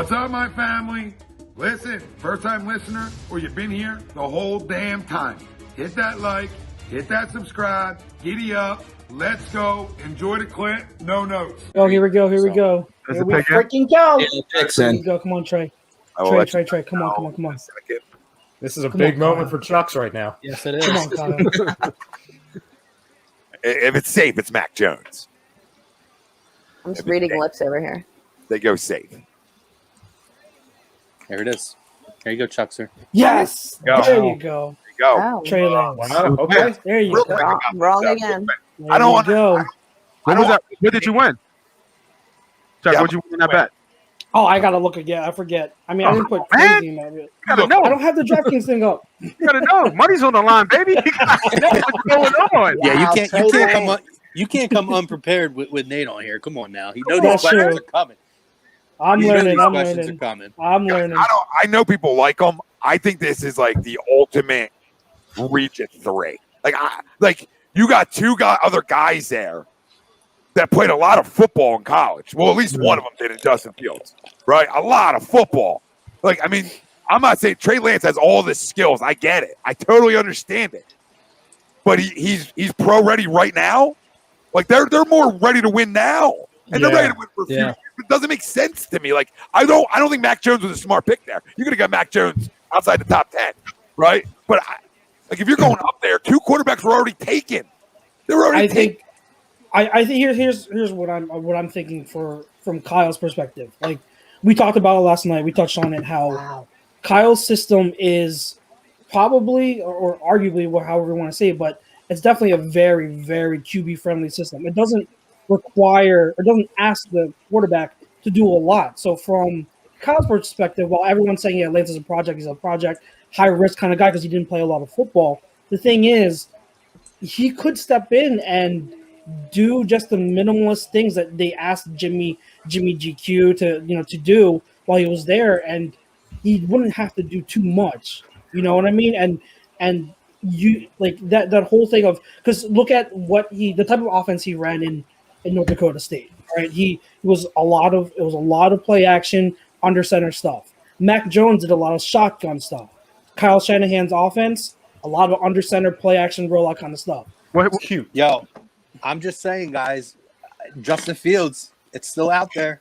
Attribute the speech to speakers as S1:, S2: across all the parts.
S1: What's up, my family? Listen, first-time listener, or you've been here the whole damn time. Hit that like, hit that subscribe, giddy up, let's go, enjoy the clip, no notes.
S2: Oh, here we go. Here we go.
S3: Does
S2: Here
S3: it
S2: we
S3: pick in?
S2: freaking go.
S4: Yeah,
S2: Here we go. Come on, Trey. Trey. Come on.
S5: This is a
S2: Come
S5: big
S2: on,
S5: moment
S2: Kyle.
S5: for Chucks right now.
S4: Yes, it is.
S2: Come on, Kyle.
S6: If it's safe, it's Mac Jones.
S7: I'm just reading lips over here.
S6: They go safe.
S4: There it is. There you go, Chuckser.
S2: Yes.
S3: Go.
S2: There you go.
S6: There you go.
S7: Wow.
S2: Trey Lance.
S5: Wow. Okay.
S2: There you
S6: Real
S2: go.
S6: quick about this,
S7: Wrong again.
S2: There
S6: I don't
S2: you
S6: want
S2: go.
S3: What was that? What did you win? Chuck,
S6: Yeah,
S3: what'd you win in that bet?
S2: Oh, I gotta look again. I forget. I mean, I didn't put
S3: man.
S2: crazy in that.
S3: You gotta know.
S2: I don't have the DraftKings thing up.
S3: You gotta know. Money's on the line, baby. You gotta know what's going on.
S4: Yeah,
S7: Wow,
S4: you can't come unprepared with Nate on here. Come on now. You know
S2: That's
S4: these questions
S2: true.
S4: are coming.
S2: I'm
S4: You know
S2: learning.
S4: these
S2: I'm
S4: questions
S2: learning.
S4: are coming.
S2: I'm learning.
S6: I know people like them. I think this is like the ultimate reach at 3. Like you got other guys there that played a lot of football in college. Well, at least one of them did in Justin Fields, right? A lot of football. Like, I mean, I'm not saying Trey Lance has all the skills. I get it. I totally understand it. But he's pro ready right now. Like they're more ready to win now, and they're ready to win for a few years. It doesn't make sense to me. Like I don't think Mac Jones was a smart pick there. You could have got Mac Jones outside the top 10, right? But like if you're going up there, 2 quarterbacks were already taken. They were already taken.
S2: I think here's what I'm thinking from Kyle's perspective. Like we talked about it last night. We touched on it how Kyle's system is probably or arguably, however you want to say it, but it's definitely a very, very QB friendly system. It doesn't require or doesn't ask the quarterback to do a lot. So from Kyle's perspective, while everyone's saying, yeah, Lance is a project, he's a project, high risk kind of guy because he didn't play a lot of football. The thing is, he could step in and do just the minimalist things that they asked Jimmy GQ to do while he was there, and he wouldn't have to do too much. You know what I mean? And you like that whole thing of because look at the type of offense he ran in North Dakota State. Right? It was a lot of play action, under center stuff. Mac Jones did a lot of shotgun stuff. Kyle Shanahan's offense, a lot of under center play action rollout kind of stuff.
S3: What cute?
S4: Yo, I'm just saying, guys. Justin Fields, it's still out there.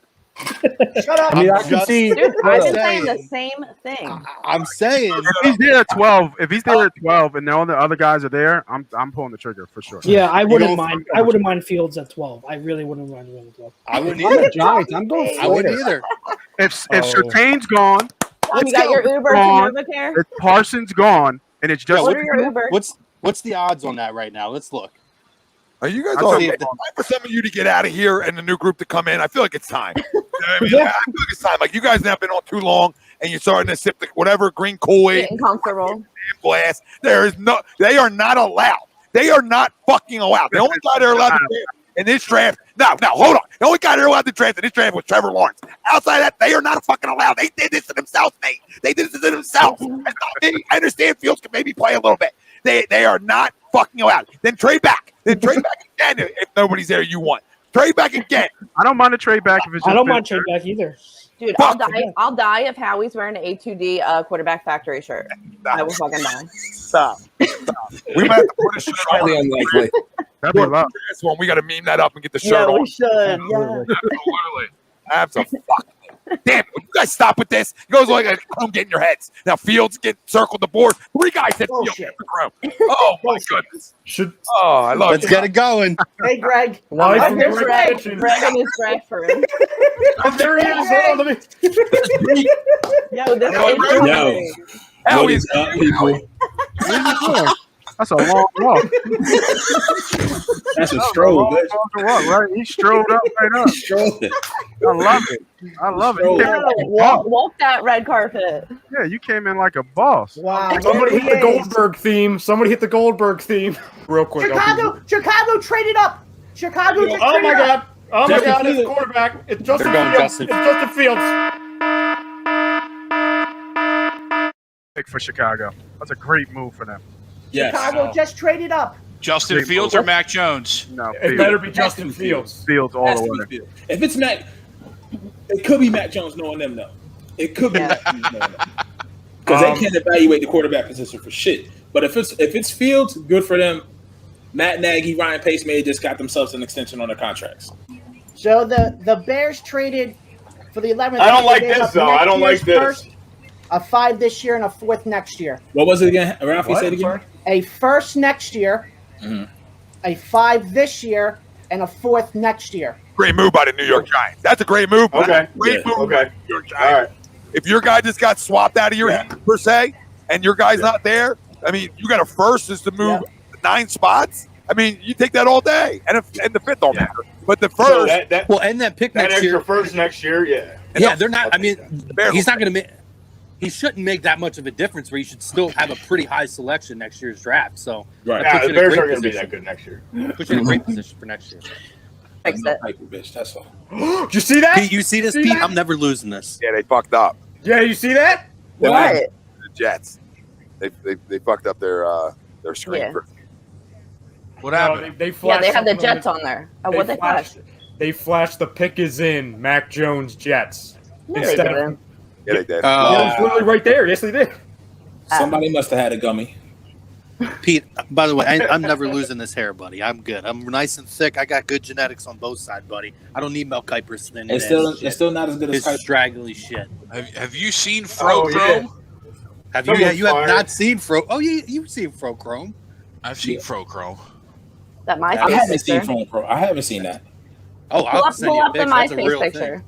S5: Shut up. I mean, I can see.
S7: Dude, I've been saying the same thing.
S4: I'm saying
S3: If he's there at 12, and all the other guys are there, I'm pulling the trigger for sure.
S2: Yeah, I wouldn't mind. I wouldn't mind Fields at 12. I really wouldn't mind him at 12.
S4: I wouldn't
S5: I'm the
S4: either.
S5: Giants. I'm going.
S4: I wouldn't either.
S3: If Surtain's gone,
S7: You got your Uber to Novacare?
S3: if Parsons gone, and it's just
S7: Order your Uber.
S4: What's the odds on that right now? Let's look.
S6: Are you guys
S3: I'll
S6: all
S3: see
S6: time for some of you to get out of here and the new group to come in? I feel like it's time. You know what I mean? I feel like it's time. Like you guys have been on too long, and you're starting to sip the whatever green Kool-Aid,
S7: Getting comfortable.
S6: glass. They are not allowed. They are not fucking allowed. The only guy they're allowed to draft in this draft. No, hold on. The only guy they're allowed to draft in this draft was Trevor Lawrence. Outside of that, they are not fucking allowed. They did this to themselves, Nate. They did this to themselves. That's not me. I understand Fields can maybe play a little bit. They are not fucking allowed. Then trade back. Then trade back again if nobody's there you want. Trade back again.
S3: I don't mind a trade back if it's just
S2: I don't mind trade back either.
S7: Dude, I'll die if Howie's wearing an A2D quarterback factory shirt. I will fucking die.
S6: Stop. We might have to put a shirt on.
S4: Highly unlikely.
S3: That'd be love.
S6: This one, we got to meme that up and get the shirt on.
S7: we should. Yeah.
S6: Absolutely. Damn it. Will you guys stop with this? It goes like I'm getting your heads. Now Fields get circled the board. 3 guys hit Fields in the room. Oh my goodness. I love
S4: Let's get it going.
S7: Hey, Greg.
S5: Live from
S7: Here's
S5: Greg
S7: Greg. Greg and his Bradford.
S5: Oh, there he is. Hold on, let me.
S7: Yo, this
S6: Yo,
S7: is
S6: Greg. What is
S4: up, people?
S3: That's a long walk.
S4: That's a stroll.
S3: Right? He strolled up right up. I love it. I love it. You came in like a boss.
S7: walk that red carpet.
S3: Yeah, you came in like a boss.
S5: Wow. Somebody hit the Goldberg theme. Real quick.
S8: Chicago traded up. Chicago just
S5: Oh
S8: traded
S5: my
S8: up.
S5: God. Oh my
S4: Justin
S5: God. It's
S4: Fields.
S5: quarterback. It's Justin
S4: They're going
S5: Fields.
S4: Justin.
S5: It's Justin Fields.
S3: Pick for Chicago. That's a great move for them.
S8: Chicago just traded up.
S9: Justin Fields or Mac Jones?
S3: No,
S5: It better be Justin Fields.
S3: Fields all the way.
S10: If it's Mac, it could be Mac Jones knowing them though. It could be
S7: Yeah.
S10: because they can't evaluate the quarterback position for shit. But if it's Fields, good for them. Matt Nagy, Ryan Pace may have just got themselves an extension on their contracts.
S8: So the Bears traded for the 11th.
S5: I don't like
S8: they gave
S5: this,
S8: up
S5: though.
S8: next
S5: I don't like
S8: year's
S5: this.
S8: First, a 5 this year and a 4th next year.
S10: What was it again? Ralphie, say it again.
S8: A 1st next year, a 5 this year, and a 4th next year.
S6: Great move by the New York Giants. That's a great move.
S5: Okay.
S6: Great move.
S5: Okay.
S6: By the New York Giants.
S5: All right.
S6: If your guy just got swapped out of your hand, per se, and your guy's not there, I mean, you got a first is to move 9 spots. I mean, you take that all day, and the 5th don't matter. But the first,
S5: So that
S4: and that pick
S5: that
S4: next
S5: extra
S4: year.
S5: first next year, yeah.
S4: Yeah, they're not. I mean,
S6: Bears
S4: he's not going to make. He shouldn't make that much of a difference. Where you should still have a pretty high selection next year's draft. So
S10: Right.
S4: that
S5: Nah,
S4: puts
S5: the
S4: you in a
S5: Bears
S4: great
S5: aren't going to be
S4: position.
S5: that good next year.
S4: Puts you in a great position for next year.
S7: Fix
S10: No
S7: it.
S10: hyper, bitch. That's all.
S5: Did you see that?
S4: Pete, you see this,
S5: See
S4: Pete?
S5: that?
S4: I'm never losing this.
S6: yeah, they fucked up.
S5: Yeah, you see that?
S7: What?
S6: The Jets. They fucked up their screen.
S7: Yeah.
S9: What
S5: No,
S9: happened?
S5: they
S7: Yeah,
S5: flashed
S7: they have the
S5: something
S7: Jets
S5: on
S7: on there. Oh,
S5: the-
S7: what they flash?
S5: They flashed the pick is in Mac Jones Jets.
S7: No, they
S5: Instead of-
S7: didn't.
S6: Yeah, they did.
S5: Yeah, it's literally right there. Yes, they did.
S10: Somebody must have had a gummy.
S4: Pete, by the way, I'm never losing this hair, buddy. I'm good. I'm nice and thick. I got good genetics on both sides, buddy. I don't need Mel Kiper's thin.
S10: It's still not as good as
S4: His
S10: Kiper.
S4: straggly shit.
S9: Have you seen Fro
S5: Oh,
S9: Chrome?
S4: Have you?
S5: Someone's
S4: You have
S5: fired.
S4: not seen Fro? Oh, you've seen Fro Chrome.
S9: I've seen Fro Chrome.
S7: That
S10: I
S7: MySpace
S10: haven't seen
S7: picture.
S10: Phone Pro. I haven't seen that.
S4: Oh,
S7: Pull
S4: I'll
S7: up,
S4: send
S7: pull
S4: you a
S7: up the
S4: picture. That's a
S7: MySpace
S4: real
S7: picture.
S4: thing.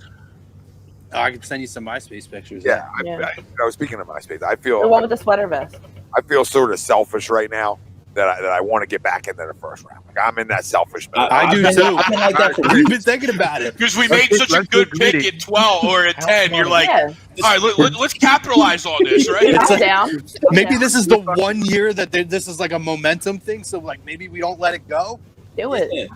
S4: Oh, I can send you some MySpace pictures.
S6: Yeah,
S7: Yeah.
S6: I was speaking of MySpace. I
S7: The one
S6: feel
S7: with the sweater vest.
S6: sort of selfish right now that I want to get back into the first round. Like I'm in that selfish mode.
S4: I do
S10: I've
S4: too.
S10: been like that for
S4: I've
S10: weeks.
S4: been thinking about it.
S9: Because we made such a good pick at 12 or at 10. You're like,
S7: Yeah.
S9: all right, let's capitalize on this, right?
S4: It's
S7: I'm
S4: like-
S7: down.
S4: Maybe
S7: Yeah.
S4: this is the one year that this is like a momentum thing. So like maybe we don't let it go.
S7: Do it.
S10: Yeah.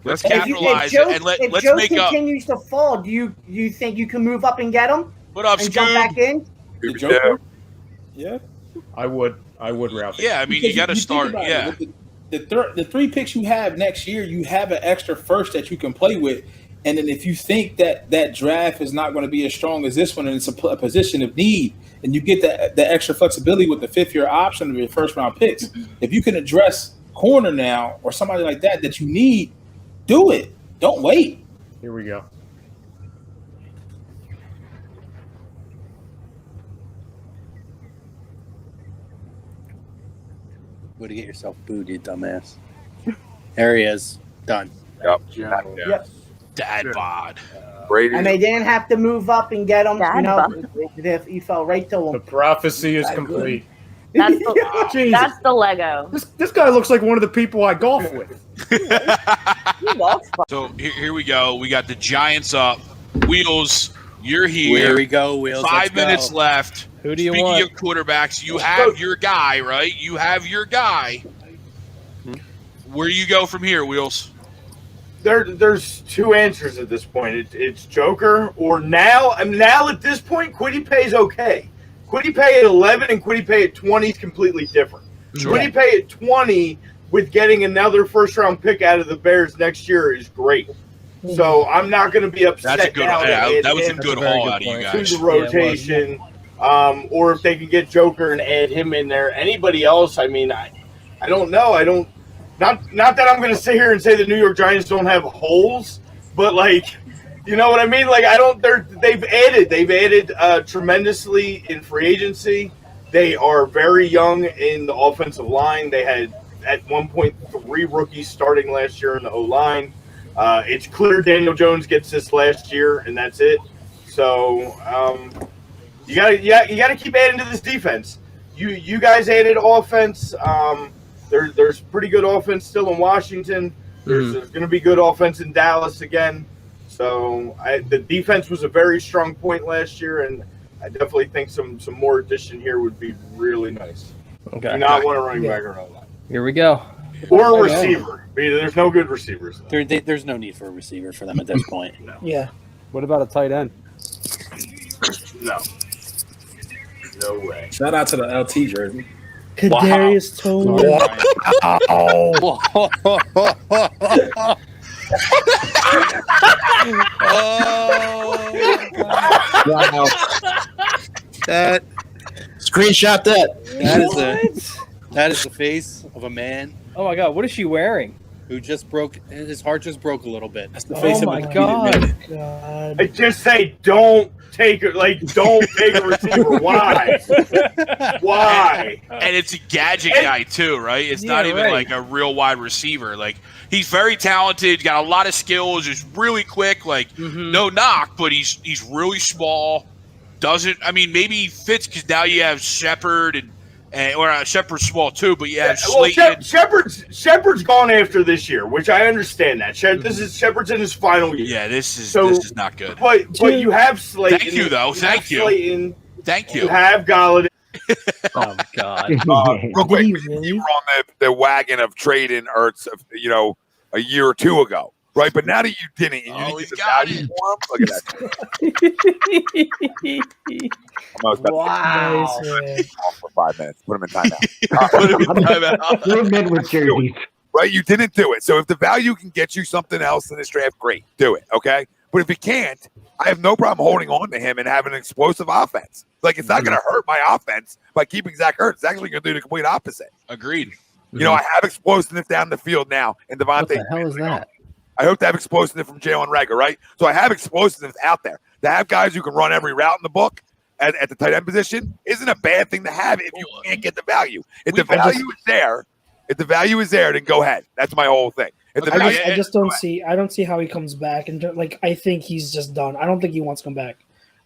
S9: Let's
S8: If
S9: capitalize
S8: Joe,
S9: and let's
S8: Joe
S9: make up.
S8: continues to fall, do you think you can move up and get him
S9: What up,
S8: and jump back
S9: Scoob?
S8: in?
S10: The Joker? Yeah.
S5: I would, Ralphie.
S9: Yeah, I mean, you got to
S10: think
S9: start.
S10: about it,
S9: Yeah.
S10: with the 3 picks you have next year, you have an extra first that you can play with. And then if you think that draft is not going to be as strong as this one and it's a position of need, and you get the extra flexibility with the 5th-year option of your first-round picks, if you can address corner now or somebody like that you need, do it. Don't wait.
S5: Here we go.
S4: Way to get yourself booed, you dumbass. There he is. Done.
S6: Yep.
S8: Yep.
S9: Dad bod.
S6: Brady.
S8: And they didn't have to move up and get him.
S7: Dad
S8: You know,
S7: bod.
S8: you fell right to
S5: The
S8: him.
S5: prophecy is complete.
S7: That's the,
S5: Jesus.
S7: that's the Lego.
S5: This guy looks like one of the people I golf with.
S7: You golf ball.
S9: So here we go. We got the Giants up. Wheels, you're here.
S4: Here we go, Wheels.
S9: 5 minutes left.
S11: Who do you
S9: Speaking
S11: want?
S9: of quarterbacks, you have your guy, right? You have your guy. Where do you go from here, Wheels?
S5: There's 2 answers at this point. It's Joker or now. I mean, now at this point, Quiddy Pay is okay. Quiddy Pay at 11 and Quiddy Pay at 20 is completely different.
S9: Sure.
S5: Quiddy Pay at 20 with getting another first-round pick out of the Bears next year is great. So I'm not going to be upset.
S9: That's a good.
S5: now
S9: Yeah,
S5: add
S9: that was a
S5: him
S9: good
S11: very
S9: haul
S11: good
S9: out of you
S11: point.
S5: to
S9: guys.
S5: the rotation. Or if they can get Joker and add him in there. Anybody else? I mean, I don't know. I don't. Not that I'm going to sit here and say the New York Giants don't have holes, but like, you know what I mean? Like, I don't. They've added tremendously in free agency. They are very young in the offensive line. They had at one point 3 rookies starting last year in the O line. It's clear Daniel Jones gets this last year, and that's it. So you gotta keep adding to this defense. You guys added offense. There's pretty good offense still in Washington. There's going to be good offense in Dallas again. So the defense was a very strong point last year, and I definitely think some more addition here would be really nice.
S11: Okay.
S5: Do not want a running back or no line.
S11: Here we go.
S5: Or a receiver. There's no good receivers.
S4: There's no need for a receiver for them at this point.
S2: Yeah.
S11: What about a tight end?
S5: No. No way.
S10: Shout out to the LT jersey.
S2: Kadarius Toney.
S4: Oh,
S10: Wow.
S4: That
S12: Screenshot that.
S4: That is the face of a man
S11: Oh my God, what is she wearing?
S4: who just broke. His heart just broke a little bit.
S10: That's the face
S11: Oh
S10: of
S11: my
S10: a defeated man.
S11: God.
S5: I just say don't take a receiver. Why? Why?
S9: And it's a gadget guy too, right? It's not even like a real wide receiver. Like he's very talented, got a lot of skills, is really quick. Like no knock, but he's really small. Maybe he fits because now you have Shepard or Shepard's small too, but you have Slayton.
S5: Shepard's gone after this year, which I understand that. Shepard's in his final year.
S9: Yeah, this is not good.
S5: But you have Slayton.
S9: Thank you, though. Thank you.
S5: Slayton.
S9: Thank you.
S5: You have Galladay.
S11: Oh God.
S6: Real quick, you were on the wagon of trading Ertz, a year or two ago, right? But now that you didn't, and you need the value for him. Look at that.
S8: Wow.
S6: Off for 5 minutes. Put him in timeout.
S12: You're mid with jerseys.
S6: Right? You didn't do it. So if the value can get you something else in this draft, great. Do it. Okay? But if it can't, I have no problem holding on to him and having an explosive offense. Like, it's not going to hurt my offense by keeping Zach Ertz. It's actually going to do the complete opposite.
S9: Agreed.
S6: I have explosiveness down the field now. And Devontae.
S11: What the hell is that?
S6: I hope to have explosiveness from Jalen Reagor, right? So I have explosiveness out there. To have guys who can run every route in the book at the tight end position isn't a bad thing to have if you can't get the value. If the value is there, then go ahead. That's my whole thing.
S2: I just don't see. I don't see how he comes back, and I think he's just done. I don't think he wants to come back.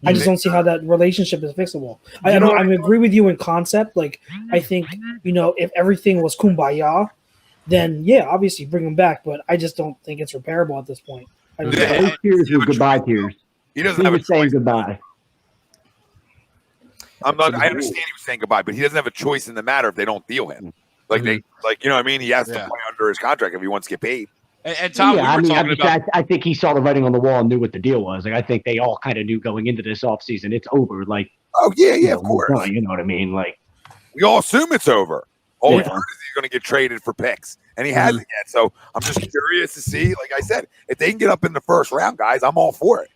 S2: I just don't see how that relationship is fixable. I agree with you in concept. Like, I think if everything was kumbaya, then yeah, obviously bring him back. But I just don't think it's repairable at this point.
S12: Those tears were goodbye tears.
S6: He doesn't have a
S12: saying goodbye.
S6: I understand he was saying goodbye, but he doesn't have a choice in the matter if they don't deal him. He has to play under his contract if he wants to get paid.
S9: And Tom,
S12: I think he saw the writing on the wall and knew what the deal was. Like, I think they all kind of knew going into this offseason, it's over. Like,
S6: oh yeah, of course.
S12: You know what I mean? Like,
S6: we all assume it's over. All we've heard is he's going to get traded for picks, and he hasn't yet. So I'm just curious to see. Like I said, if they can get up in the first round, guys, I'm all for it.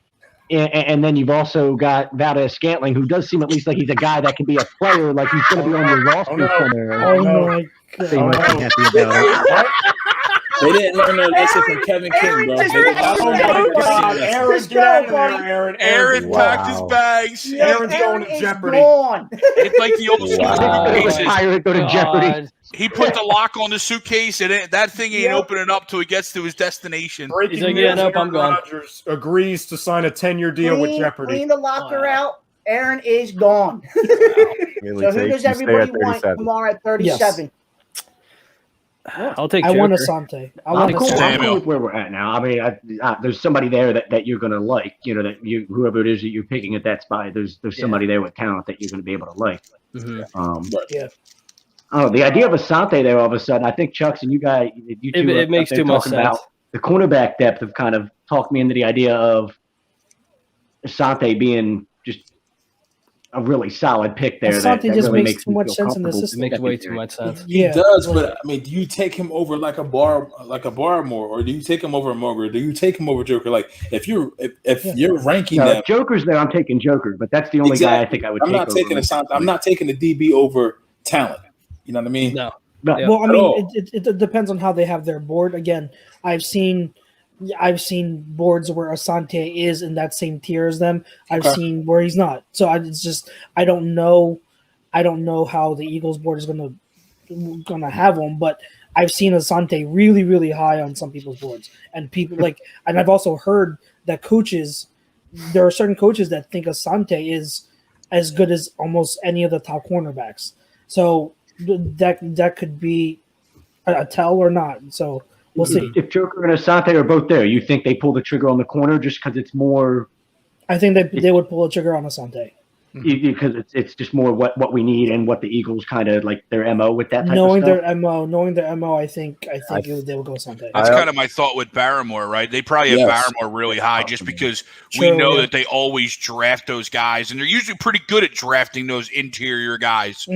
S12: And then you've also got Valdez-Scantling, who does seem at least like he's a guy that can be a player, like he's going to be on your roster somewhere.
S2: Oh my God!
S12: They might be happy about it.
S10: They didn't learn their lesson from Kevin King, bro.
S9: Aaron packed his bags.
S5: Aaron's going to Jeopardy.
S9: It's like the old school
S12: Go to Jeopardy.
S9: He put the lock on the suitcase, and that thing ain't opening up till he gets to his destination.
S11: He's like, yeah, nope, I'm gone.
S13: Rodgers agrees to sign a 10-year deal with Jeopardy.
S8: Clean the locker out. Aaron is gone. So who does everybody want tomorrow at 37?
S11: I'll take.
S2: I want Asante.
S12: I'm cool with where we're at now. I mean, there's somebody there that you're going to like. That whoever it is that you're picking at that spot. There's somebody there with talent that you're going to be able to like. Oh, the idea of Asante there all of a sudden. I think Chucks and you two
S11: it makes too much sense.
S12: About the cornerback depth have kind of talked me into the idea of Asante being just a really solid pick there.
S2: Asante
S12: that
S2: just
S12: really
S2: makes too much sense in the
S11: It
S2: system.
S11: makes way too much sense.
S10: He does, but I mean, do you take him over like a Barmore, or do you take him over a Moger? Do you take him over Joker? Like, if you're ranking them,
S12: Joker's there, I'm taking Joker, but that's the only guy I think I would.
S10: I'm not taking Asante. I'm not taking the DB over talent. You know what I mean?
S2: No. Well, I mean, it depends on how they have their board. Again, I've seen boards where Asante is in that same tier as them. I've seen where he's not. So I don't know how the Eagles board is gonna have him, but I've seen Asante really, really high on some people's boards, and and I've also heard that there are certain coaches that think Asante is as good as almost any of the top cornerbacks. So that could be a tell or not. So we'll see.
S12: If Joker and Asante are both there, you think they pull the trigger on the corner just because it's more?
S2: I think they would pull the trigger on Asante.
S12: Because it's just more what we need and what the Eagles kind of like their MO with that type
S2: knowing
S12: of stuff.
S2: Knowing their MO, I think they will go Asante.
S9: That's kind of my thought with Barrymore, right? They probably have Barrymore really high just because we know that they always draft those guys, and they're usually pretty good at drafting those interior guys.